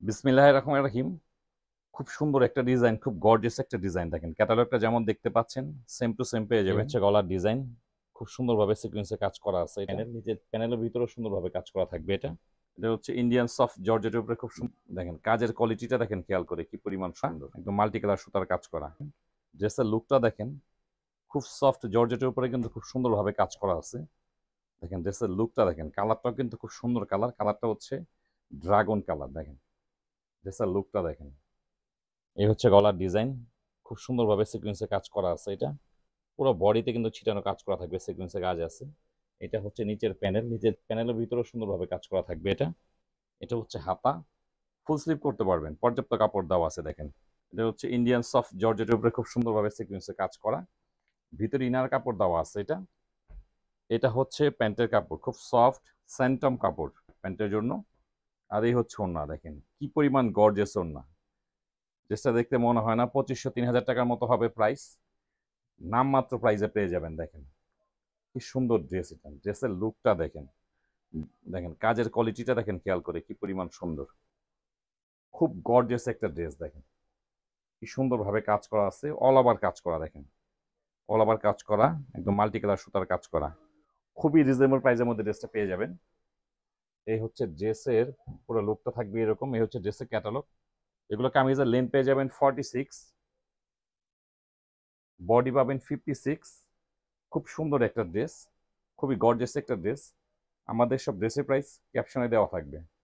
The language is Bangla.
বিসমিল্লাহির রহমানির রহিম। খুব সুন্দর একটা ডিজাইন, খুব গর্জিয়াস একটা ডিজাইন। দেখেন ক্যাটালগটা যেমন দেখতে পাচ্ছেন, সেম টু সেম পেয়ে যাবেন। হচ্ছে গলার ডিজাইন, খুব সুন্দরভাবে সিকোয়েন্সে কাজ করা আছে। প্যানেল নিচের প্যানেলের ভিতরেও সুন্দরভাবে কাজ করা থাকবে। এটা হচ্ছে ইন্ডিয়ান সফট জর্জেটের উপরে খুব সুন্দর। দেখেন কাজের কোয়ালিটিটা দেখেন, খেয়াল করে কি পরিমাণ সুন্দর, একদম মাল্টি কালার সুতার কাজ করা। ড্রেসের লুকটা দেখেন, খুব সফট জর্জেটের উপরে কিন্তু খুব সুন্দরভাবে কাজ করা আছে। দেখেন ড্রেসের লুকটা দেখেন, কালারটাও কিন্তু খুব সুন্দর কালার। কালারটা হচ্ছে ড্রাগন কালার। দেখেন ড্রেসের লুকটা দেখেন। এই হচ্ছে গলার ডিজাইন, খুব সুন্দরভাবে সিকোয়েন্সে কাজ করা আছে। এটা পুরো বডিতে কিন্তু ছিটানো কাজ করা থাকবে, সিকোয়েন্সে কাজ আছে। এটা হচ্ছে নিচের প্যানেল, নিচের প্যানেলের ভিতরেও সুন্দরভাবে কাজ করা থাকবে। এটা হচ্ছে হাতা, ফুল স্লিভ করতে পারবেন, পর্যাপ্ত কাপড় দেওয়া আছে। দেখেন এটা হচ্ছে ইন্ডিয়ান সফট জর্জেটের উপরে খুব সুন্দরভাবে সিকোয়েন্সে কাজ করা, ভিতরে ইনার কাপড় দেওয়া আছে। এটা এটা হচ্ছে প্যান্টের কাপড়, খুব সফট স্যান্টম কাপড় প্যান্টের জন্য। আর এই হচ্ছে ওড়না, দেখেন কি পরিমাণ গর্জিয়াস ওড়না। ড্রেসটা দেখতে মনে হয় না 2500-3000 টাকার মতো হবে প্রাইস, নামমাত্র প্রাইসে পেয়ে যাবেন। দেখেন কি সুন্দর ড্রেস, এটা ড্রেসের লুকটা দেখেন। দেখেন কাজের কোয়ালিটিটা দেখেন, খেয়াল করে কি পরিমাণ সুন্দর, খুব গর্জিয়াস একটা ড্রেস। দেখেন কি সুন্দরভাবে কাজ করা আছে, অল ওভার কাজ করা। দেখেন অল ওভার কাজ করা, একদম মাল্টি কালার সুতার কাজ করা। খুবই রিজনেবল প্রাইসের মধ্যে ড্রেসটা পেয়ে যাবেন। এই হচ্ছে ড্রেসের পুরো লুকটা থাকবে এরকম। এই হচ্ছে ড্রেসের ক্যাটালগ। এগুলো কামিজের লেন্থ পেয়ে যাবেন 46, বডি পাবেন 56। খুব সুন্দর একটা ড্রেস, খুবই গর্জিয়াস একটা ড্রেস। আমাদের সব ড্রেসের প্রাইস ক্যাপশনে দেওয়া থাকবে।